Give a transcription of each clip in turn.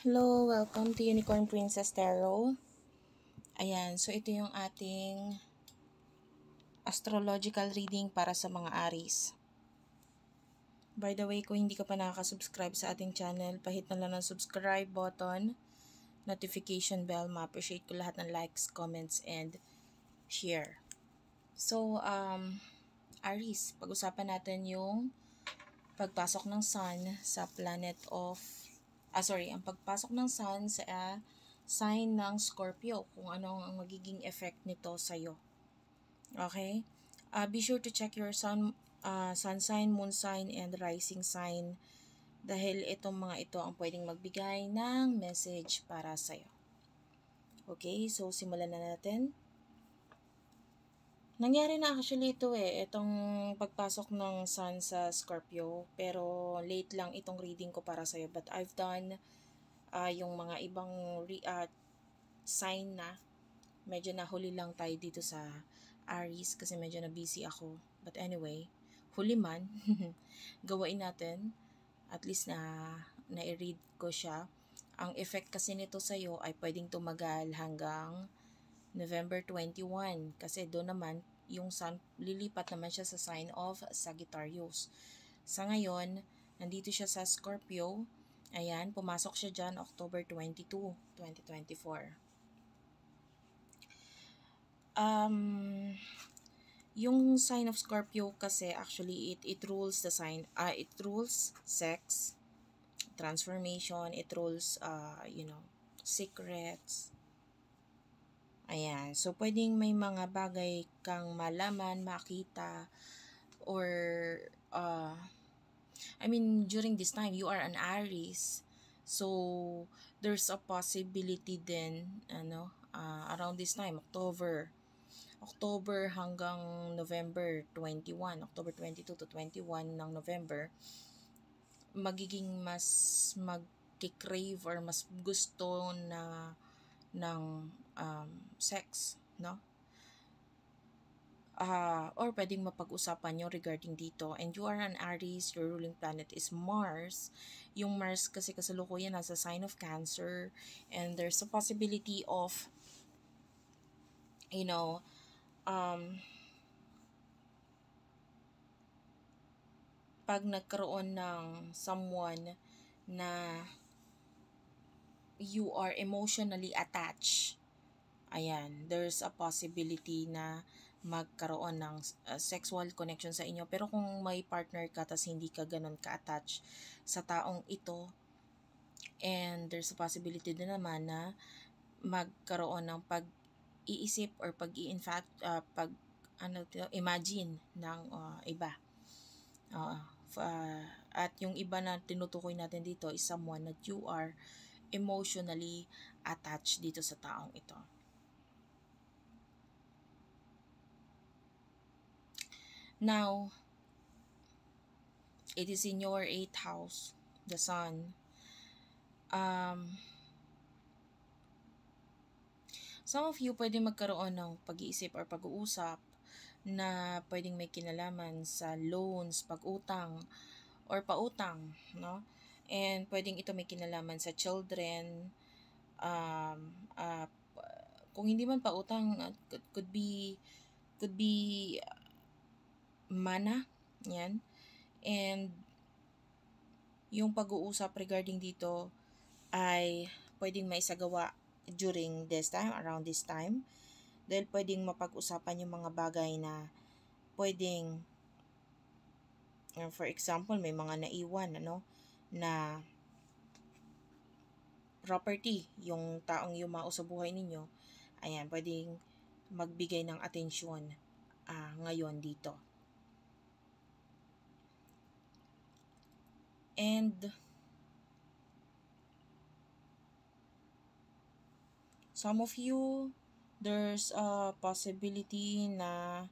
Hello, welcome to Unicorn Princess Tarot. Ayan, so ito yung ating astrological reading para sa mga Aries. By the way, kung hindi ka pa nakaka-subscribe sa ating channel, pahit na lang ng subscribe button, notification bell, ma-appreciate ko lahat ng likes, comments, and share. So, Aries, pag-usapan natin yung pagpasok ng Sun sa planet of ang pagpasok ng Sun sa sign ng Scorpio, kung ano ang magiging effect nito sa'yo. Okay? Be sure to check your sun sign, moon sign, and rising sign dahil itong mga ito ang pwedeng magbigay ng message para sa'yo. Okay, so simulan na natin. Nangyari na actually ito itong pagpasok ng Sun sa Scorpio, pero late lang itong reading ko para sa'yo. But I've done yung mga ibang sign na. Medyo nahuli lang tayo dito sa Aries kasi medyo na busy ako. But anyway, huli man, gawain natin. At least na-read ko siya. Ang effect kasi nito sa'yo ay pwedeng tumagal hanggang November 21 kasi doon naman yung Sun lilipat naman siya sa sign of Sagittarius. Sa ngayon, nandito siya sa Scorpio. Ayan, pumasok siya dyan October 22, 2024. Yung sign of Scorpio kasi actually it rules the sign, it rules sex, transformation, it rules secrets. Ayan. So, pwedeng may mga bagay kang malaman, makita, or, during this time, you are an Aries. So, there's a possibility din, around this time, October hanggang November 21, October 22 to 21 ng November, magiging mas mag-crave or mas gusto na ng sex, no? Or pwedeng mapag-usapan nyo regarding dito. And you are an Aries, your ruling planet is Mars. Yung Mars kasi kasalukuyan nasa sign of Cancer, and there's a possibility of, pag nagkaroon ng someone na you are emotionally attached, ayan, there's a possibility na magkaroon ng sexual connection sa inyo. Pero kung may partner ka tas hindi ka ganun ka-attach sa taong ito, and there's a possibility din naman na magkaroon ng pag-iisip or imagine ng iba. At yung iba na tinutukoy natin dito is someone that you are emotionally attached dito sa taong ito. Now, it is in your 8th house, the Sun. Some of you pwede magkaroon ng pag-iisip or pag-uusap na pwedeng may kinalaman sa loans, pag-utang, or pautang, no? And pwedeng ito may kinalaman sa children. Kung hindi man pautang, could be mana, yan. And yung pag-uusap regarding dito ay pwedeng maisagawa during this time, around this time. Dahil pwedeng mapag-usapan yung mga bagay na pwedeng, for example, may mga naiwan, na property, yung taong yumao sa buhay ninyo. Ayan, pwedeng magbigay ng atensyon ngayon dito. And some of you, there's a possibility na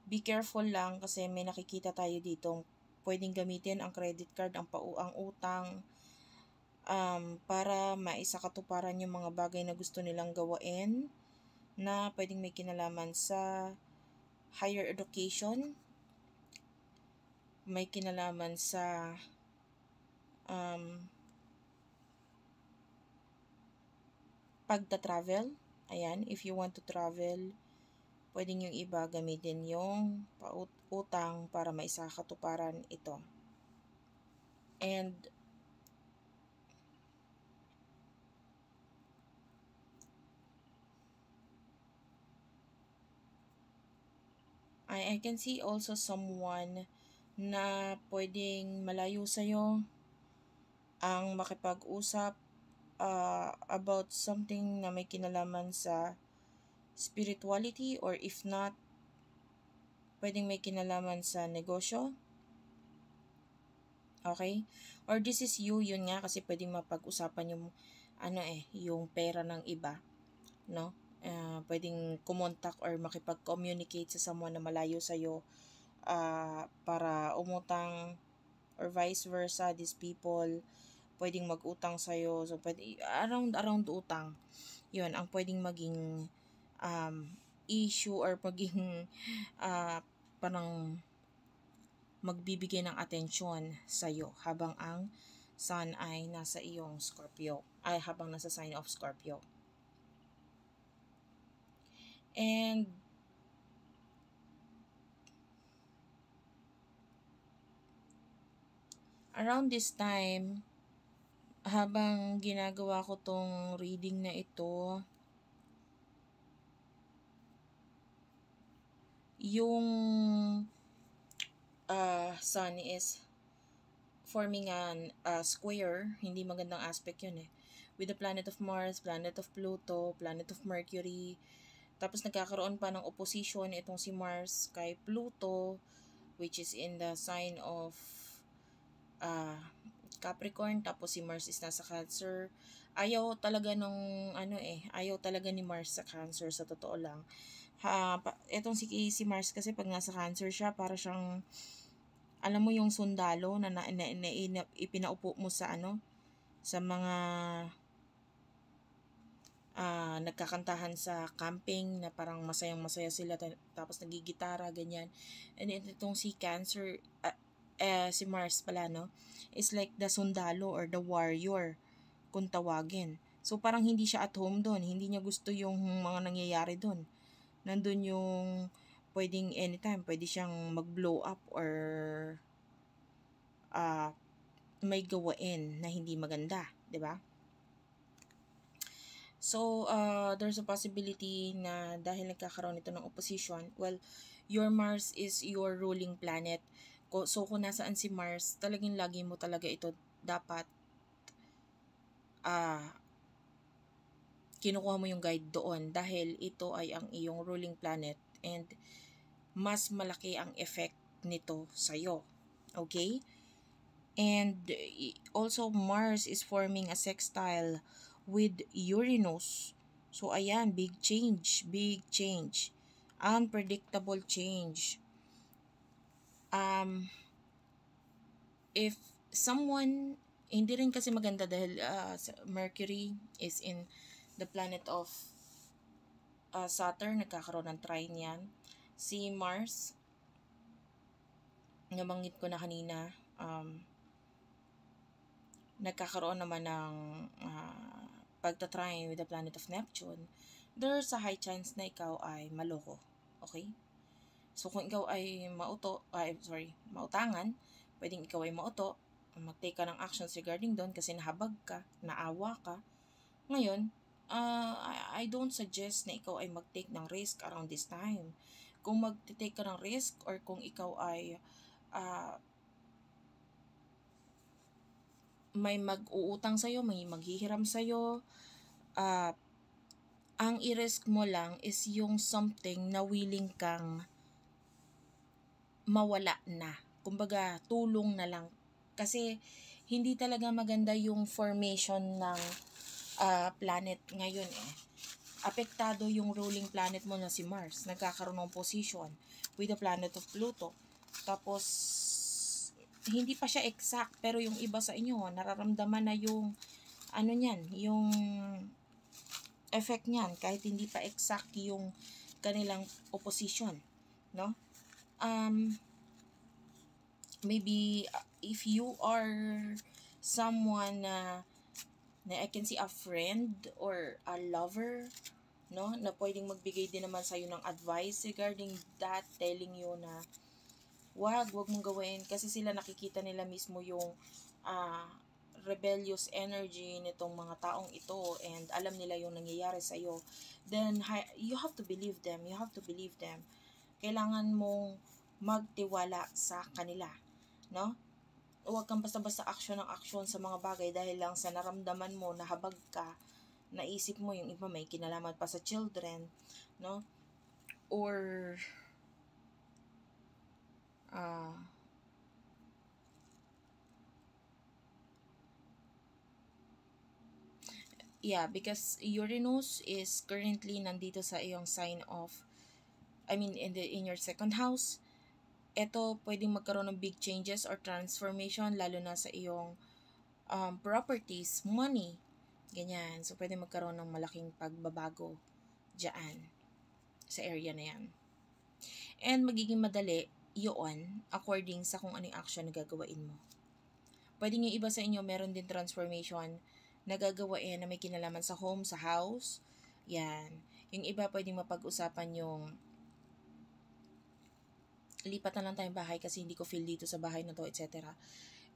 be careful lang kasi may nakikita tayo dito. Pwedeng gamitin ang credit card, ang utang, para maisakatuparan yung mga bagay na gusto nilang gawain na pwedeng may kinalaman sa higher education, may kinalaman sa pagta-travel. Ayan, if you want to travel, pwedeng yung iba gamitin yung utang para maisakatuparan ito. And I can see also someone na pwedeng malayo sa'yo ang makipag-usap about something na may kinalaman sa spirituality, or if not, pwedeng may kinalaman sa negosyo. Okay? Or this is you, yun nga, kasi pwedeng mapag-usapan yung yung pera ng iba, no? Pwedeng kumontak or makipag-communicate sa someone na malayo sa'yo para umutang, or vice versa. These people pwedeng mag-utang sa'yo. So, pwede, around utang. Yun, ang pwedeng maging issue or maging parang magbibigay ng atensyon sa'yo habang ang sun ay nasa iyong Scorpio. Habang nasa sign of Scorpio. And around this time, habang ginagawa ko tong reading na ito, yung sun is forming an square. Hindi magandang aspect yun eh. With the planet of Mars, planet of Pluto, planet of Mercury. Tapos nagkakaroon pa ng opposition itong si Mars kay Pluto, which is in the sign of Capricorn. Tapos si Mars is nasa Cancer. Ayaw talaga ayaw talaga ni Mars sa Cancer, sa totoo lang. Etong si Mars kasi pag nasa Cancer siya, para siyang, alam mo yung sundalo na ipinaupo mo sa sa mga nagkakantahan sa camping na parang masayang-masaya sila, tapos nagigitara, ganyan. And itong si Cancer, si Mars pala, no, is like the sundalo or the warrior, kung tawagin. So, parang hindi siya at home doon. Hindi niya gusto yung mga nangyayari doon. Nandun yung pwedeng anytime, pwede siyang mag-blow up or may gawain na hindi maganda, 'di ba? So, there's a possibility na dahil nagkakaroon ito ng opposition, well, your Mars is your ruling planet. So, kung nasaan si Mars, talagang lagi mo talaga ito dapat kinukuha mo yung guide doon dahil ito ay ang iyong ruling planet and mas malaki ang effect nito sa'yo. Okay? And also, Mars is forming a sextile with Uranus. So, ayan, big change. Unpredictable change. If someone, hindi rin kasi maganda dahil Mercury is in the planet of Saturn, nagkakaroon ng trine yan. Si Mars, nabanggit ko na kanina, nagkakaroon naman ng pagtatrine with the planet of Neptune. There's a high chance na ikaw ay maloko. Okay? So, kung ikaw ay mautangan, pwedeng ikaw ay mauto, mag-take ka ng actions regarding doon kasi nahabag ka, naawa ka. Ngayon, I don't suggest na ikaw ay mag-take ng risk around this time. Kung mag-take ka ng risk or kung ikaw ay may mag-uutang sa'yo, may maghihiram sa'yo, ang i-risk mo lang is yung something na willing kang mawala na. Kumbaga, tulong na lang. Kasi, hindi talaga maganda yung formation ng planet ngayon eh. Apektado yung ruling planet mo na si Mars. Nagkakaroon ng position with the planet of Pluto. Tapos, hindi pa siya exact, pero yung iba sa inyo, nararamdaman na yung, yung effect niyan, kahit hindi pa exact yung kanilang opposition, no? Maybe, if you are someone na Na I can see a friend or a lover, no, na pwedeng magbigay din naman sa'yo ng advice regarding that, telling you na wag mong gawin, kasi sila nakikita nila mismo yung ah, rebellious energy nitong mga taong ito, and alam nila yung nangyayari sa iyo. Then you have to believe them, kailangan mong magtiwala sa kanila, no? Huwag kang basta-basta aksyon ng aksyon sa mga bagay dahil lang sa naramdaman mo, nahabag ka, naisip mo yung iba may kinalaman pa sa children, no? Or uh, yeah, because Uranus is currently nandito sa iyong sign of, I mean, in your second house. Ito pwedeng magkaroon ng big changes or transformation, lalo na sa iyong properties, money, ganyan. So pwede magkaroon ng malaking pagbabago diyan sa area na yan. And magiging madali yun according sa kung anong action na gagawain mo. Pwedeng yung iba sa inyo meron din transformation na gagawain na may kinalaman sa home, sa house. Yan. Yung iba pwedeng mapag-usapan yung lipat na lang tayong bahay kasi hindi ko feel dito sa bahay na to, etc.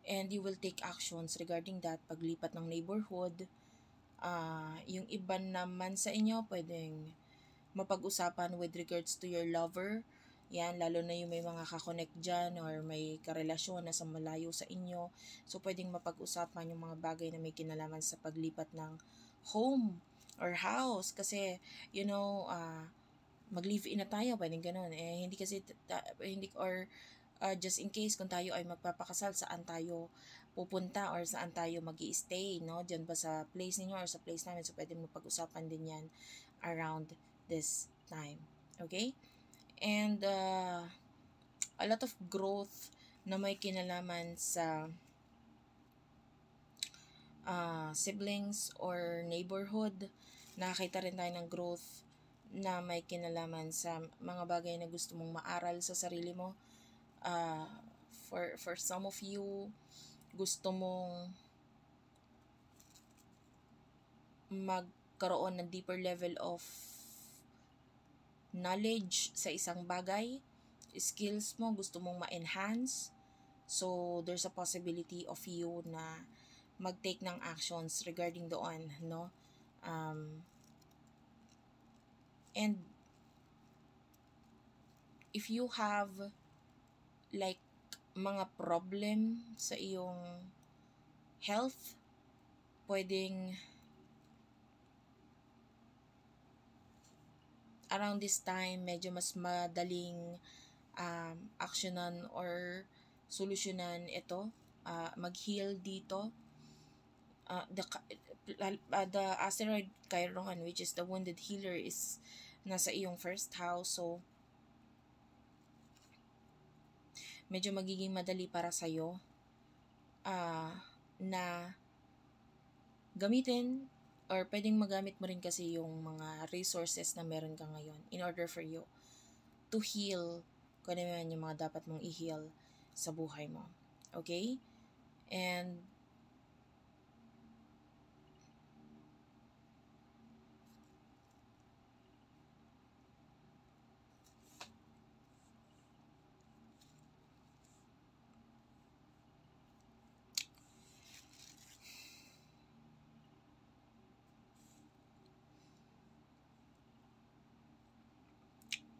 And you will take actions regarding that, paglipat ng neighborhood. Yung iba naman sa inyo pwedeng mapag-usapan with regards to your lover. Yan, lalo na yung may mga kakonect dyan or may karelasyon na sa malayo sa inyo. So, pwedeng mapag-usapan yung mga bagay na may kinalaman sa paglipat ng home or house. Kasi, you know, mag-live-in na tayo, pwedeng ganun. Hindi kasi, hindi, or just in case kung tayo ay magpapakasal, saan tayo pupunta or saan tayo mag-i-stay, no? Diyan ba sa place ninyo or sa place namin? So, pwedeng mapag-usapan din yan around this time. Okay? And a lot of growth na may kinalaman sa siblings or neighborhood. Nakakita rin tayo ng growth na may kinalaman sa mga bagay na gusto mong maaral sa sarili mo. For some of you, gusto mong magkaroon ng deeper level of knowledge sa isang bagay, skills mo, gusto mong ma-enhance. So, there's a possibility of you na mag-take ng actions regarding doon, no? And if you have like mga problem sa iyong health, pwedeng around this time medyo mas madaling aksyonan or solusyonan ito, mag-heal dito. The asteroid Chiron, which is the wounded healer, is nasa iyong first house. So, medyo magiging madali para sa'yo na gamitin, or pwedeng magamit mo rin kasi yung mga resources na meron ka ngayon in order for you to heal kung ano naman yung mga dapat mong i-heal sa buhay mo. Okay? And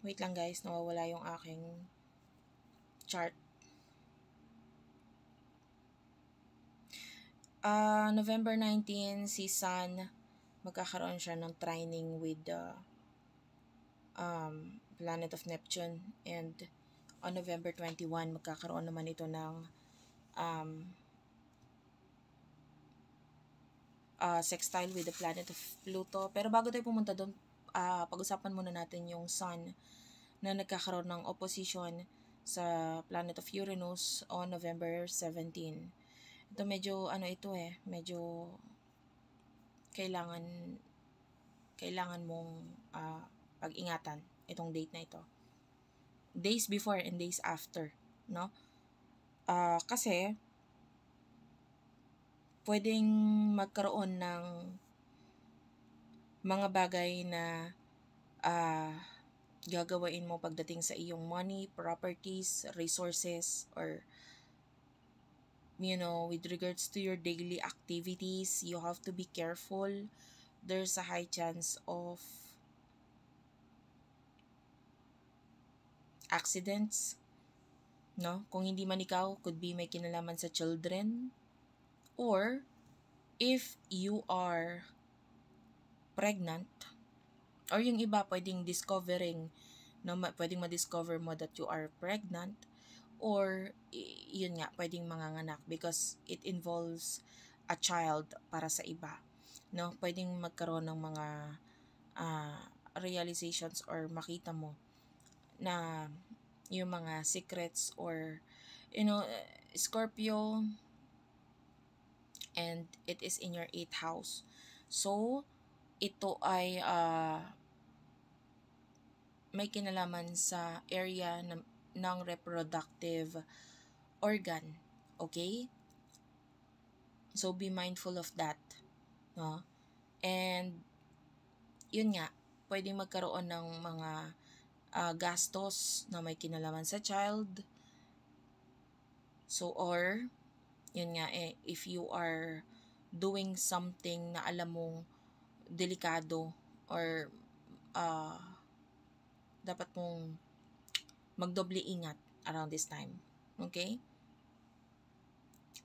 wait lang guys, nawawala yung aking chart. November 19, si Sun, magkakaroon siya ng trining with the planet of Neptune. And on November 21, magkakaroon naman ito ng sextile with the planet of Pluto. Pero bago tayo pumunta doon, pag-usapan muna natin yung Sun na nagkakaroon ng opposition sa planet of Uranus on November 17. Ito medyo medyo kailangan mong pag-ingatan itong date na ito. Days before and days after, no? Kasi pwedeng magkaroon ng mga bagay na gagawain mo pagdating sa iyong money, properties, resources, or with regards to your daily activities. You have to be careful. There's a high chance of accidents, no? Kung hindi man ikaw, could be may kinalaman sa children, or if you are pregnant, or yung iba pwedeng discovering, no, pwedeng ma-discover mo that you are pregnant, or yun nga, pwedeng manganganak because it involves a child para sa iba, no? Pwedeng magkaroon ng mga realizations or makita mo na yung mga secrets, or Scorpio, and it is in your 8th house. So ito ay may kinalaman sa area ng reproductive organ. Okay? So be mindful of that, no? And yun nga, pwedeng magkaroon ng mga gastos na may kinalaman sa child. So, or yun nga, if you are doing something na alam mong delikado, or dapat mong magdoble ingat around this time. Okay?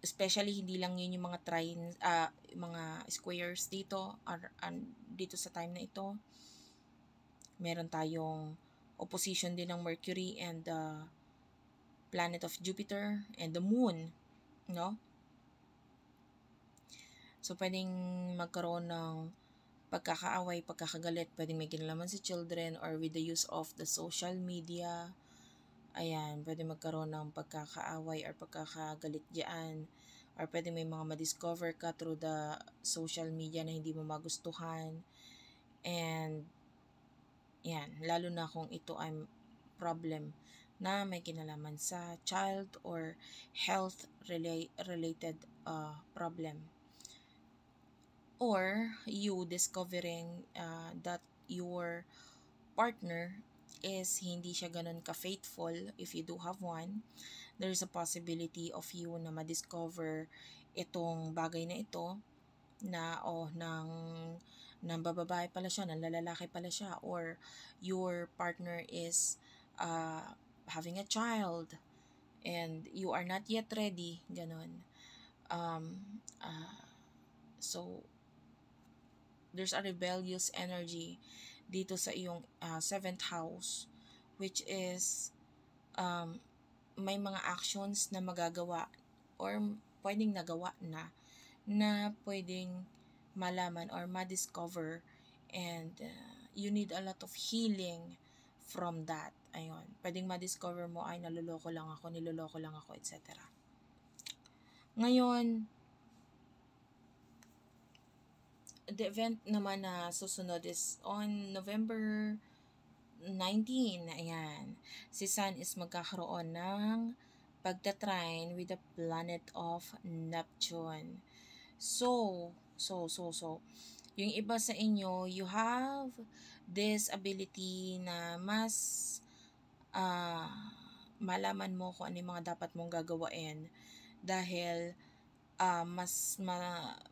Especially hindi lang yun yung mga mga squares dito, dito sa time na ito. Meron tayong opposition din ng Mercury and the planet of Jupiter and the moon, no? So pwedeng magkaroon ng pagkakaaway, pagkakagalit, pwedeng may kinalaman sa children, or with the use of the social media. Ayan, pwede magkaroon ng pagkakaaway or pagkakagalit diyan, or pwede may mga ma-discover ka through the social media na hindi mo magustuhan. And yan, lalo na kung ito ay problem na may kinalaman sa child or health related problem, or you discovering that your partner is hindi siya ganun ka-faithful. If you do have one, there's a possibility of you na ma-discover itong bagay na ito na ng bababae pala siya, ng lalaki pala siya, or your partner is having a child and you are not yet ready, ganun. So there's a rebellious energy dito sa iyong 7th house, which is may mga actions na magagawa or pwedeng nagawa na pwedeng malaman or ma-discover, and you need a lot of healing from that. Ayun, pwedeng ma-discover mo ay niloloko lang ako, etc. Ngayon, the event naman na susunod is on November 19. Ayan, si Sun is magkakaroon ng pagta-trine with the planet of Neptune. So, yung iba sa inyo, you have this ability na mas malaman mo kung ano yung mga dapat mong gagawain, dahil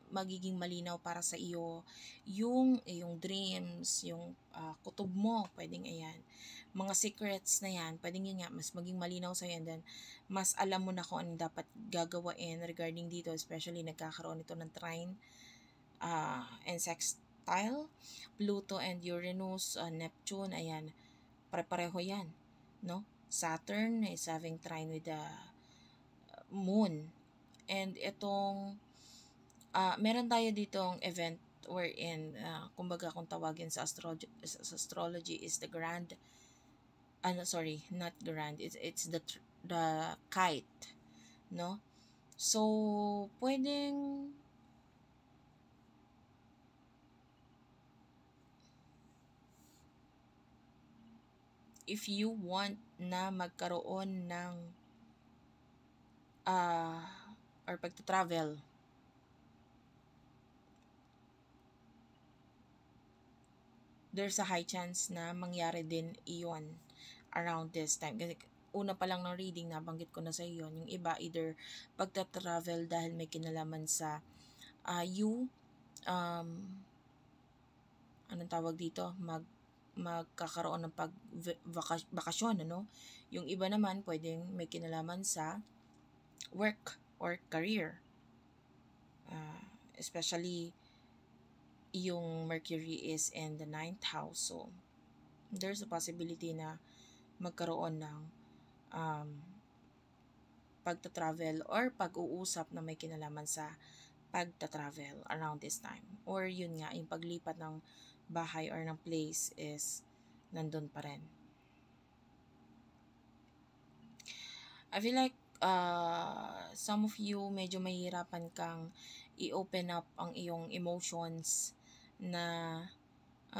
magiging malinaw para sa iyo yung dreams, yung kutob mo, pwedeng ayan. Mga secrets na yan, pwedeng yun nga, mas maging malinaw sa iyo, and then mas alam mo na kung ano dapat gagawain regarding dito, especially nagkakaroon ito ng trine and sextile, Pluto and Uranus, Neptune, ayan, pare-pareho yan, no? Saturn is having trine with the moon. And itong meron tayo ditong event wherein kumbaga kung tawagin sa astrology is the grand, not grand, it's the kite, no? So pwedeng if you want na magkaroon ng or pagta-travel, there's a high chance na mangyari din iyon around this time. Kasi una pa lang ng reading, nabanggit ko na sa iyo, yung iba either pagta-travel dahil may kinalaman sa anong tawag dito, magkakaroon ng bakasyon, ano? Yung iba naman pwedeng may kinalaman sa work or career. Especially yung Mercury is in the 9th house. So, there's a possibility na magkaroon ng pagta-travel or pag-uusap na may kinalaman sa pagta-travel around this time. Or yun nga, yung paglipat ng bahay or ng place is nandun pa rin. I feel like some of you medyo mahihirapan kang i-open up ang iyong emotions na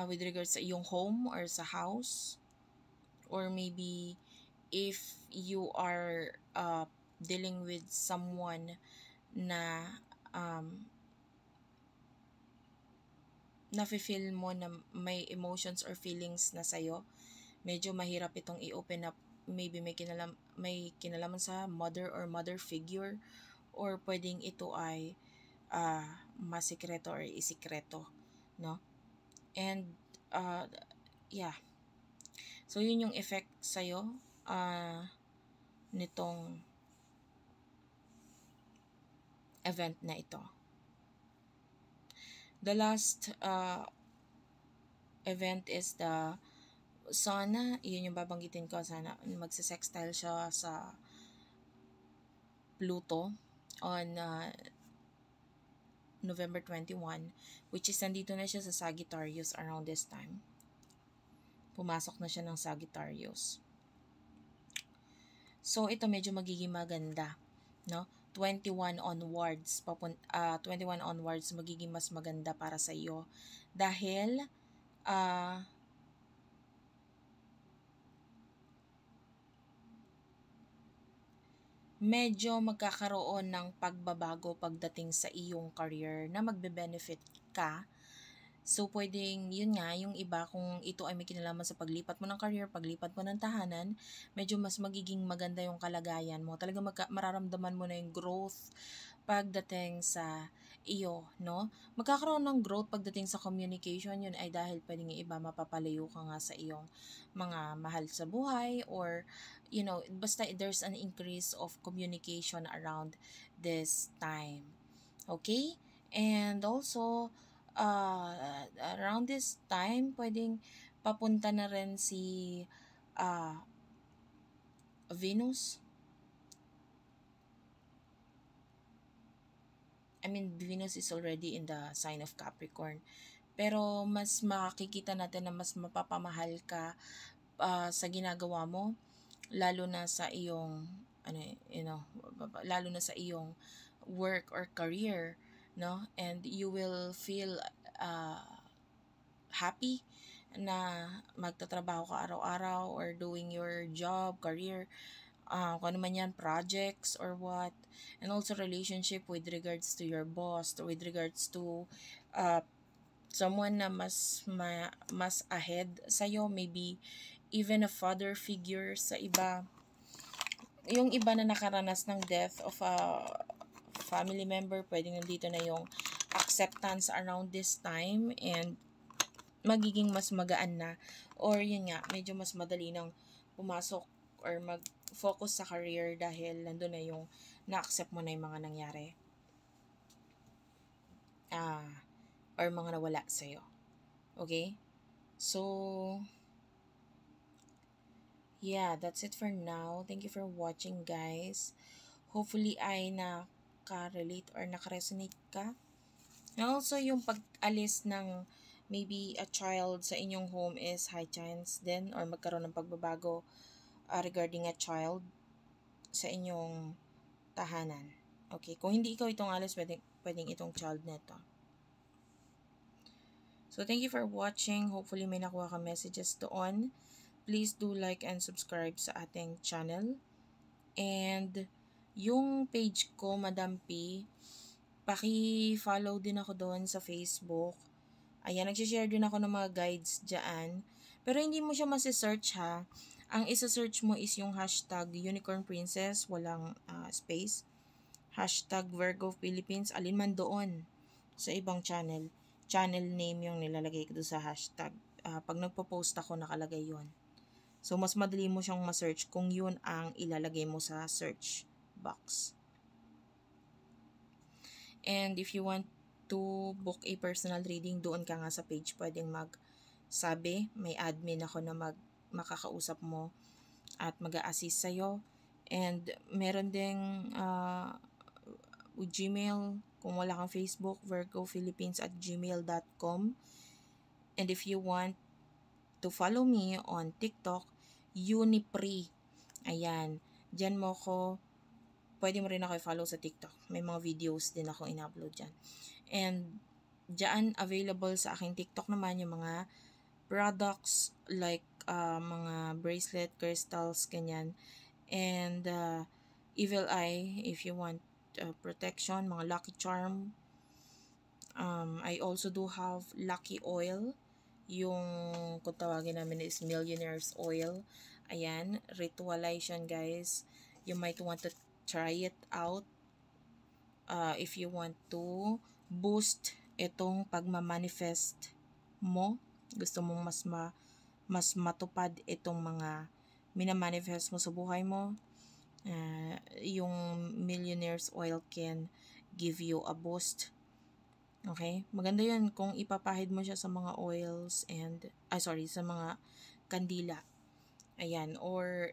with regards sa iyong home or sa house, or maybe if you are dealing with someone na nafe-feel mo na may emotions or feelings na sa'yo, medyo mahirap itong i-open up. Maybe may kinalaman sa mother or mother figure, or pwedeng ito ay masikreto or isikreto, no? And yeah, so yun yung effect sa'yo nitong event na ito. The last event is the Sun. Yun yung babanggitin ko, sana magsasextile siya sa Pluto on November 21, which is nandito na siya sa Sagittarius around this time. Pumasok na siya ng Sagittarius. So ito medyo magiging maganda, no? 21 onwards, 21 onwards magiging mas maganda para sa iyo dahil medyo magkakaroon ng pagbabago pagdating sa iyong career na magbe-benefit ka. So, pwedeng, yun nga, yung iba, kung ito ay may kinalaman sa paglipat mo ng career, paglipat mo ng tahanan, medyo mas magiging maganda yung kalagayan mo. Talagang mararamdaman mo na yung growth pagdating sa iyo, no? Magkakaroon ng growth pagdating sa communication, yun ay dahil pwedeng yung iba mapapalayo ka nga sa iyong mga mahal sa buhay, or, you know, basta there's an increase of communication around this time. Okay? And also, around this time, pwedeng papunta na rin si Venus. I mean, Venus is already in the sign of Capricorn. Pero mas makikita natin na mas mapapamahal ka sa ginagawa mo, lalo na sa iyong lalo na sa iyong work or career, no? And you will feel happy na magtatrabaho ka araw-araw or doing your job, career, kung ano man yan, projects or what. And also relationship with regards to your boss, with regards to someone na mas ahead sa'yo, maybe even a father figure sa iba. Yung iba na nakaranas ng death of a family member, pwedeng nandito na yung acceptance around this time, and magiging mas magaan na, or yun nga, medyo mas madali nang pumasok or mag-focus sa career dahil nandun na yung na-accept mo na yung mga nangyari or mga nawala sa'yo. Okay? So, yeah, that's it for now. Thank you for watching, guys. Hopefully ay nakarelate or nakaresonate ka. And also, yung pag-alis ng maybe a child sa inyong home is high chance din, or magkaroon ng pagbabago regarding a child sa inyong tahanan. Okay, kung hindi ikaw itong alis, pwedeng itong child neto. So, thank you for watching. Hopefully, may nakuha ka messages doon. Please do like and subscribe sa ating channel. And yung page ko, Madam P, paki-follow din ako doon sa Facebook. Ayan, nagsishare din ako ng mga guides dyan. Pero hindi mo siya masisearch ha. Ang isa-search mo is yung hashtag Unicorn Princess, walang space. Hashtag Virgo Philippines, alin man doon sa ibang channel. Channel name yung nilalagay ko doon sa hashtag. Pag nagpo-post ako, nakalagay yon. So, mas madali mo siyang ma-search kung yun ang ilalagay mo sa search box. And if you want to book a personal reading, doon ka nga sa page pwedeng magsabi. May admin ako na makakausap mo at mag-a-assist sa'yo. And meron ding Gmail, kung wala kang Facebook, virgophilippines@gmail.com. And if you want to follow me on TikTok, Unipre. Ayan, dyan mo ko, pwede mo rin ako i-follow sa TikTok. May mga videos din ako in-upload dyan. And dyan available sa aking TikTok naman yung mga products like mga bracelet, crystals, ganyan. And evil eye, if you want protection, mga lucky charm. I also do have lucky oil. Yung kung tawagin namin is millionaire's oil. Ayan, ritualization guys. You might want to try it out if you want to boost itong pagmamanifest mo. Gusto mong mas matupad itong mga minamanifest mo sa buhay mo. Yung millionaire's oil can give you a boost. Okay? Maganda yun kung ipapahid mo siya sa mga oils and, sa mga kandila. Ayan, or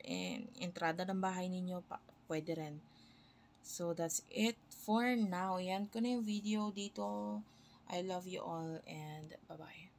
entrada ng bahay ninyo, pwede rin. So, that's it for now. Yan ko na yung video dito. I love you all and bye-bye.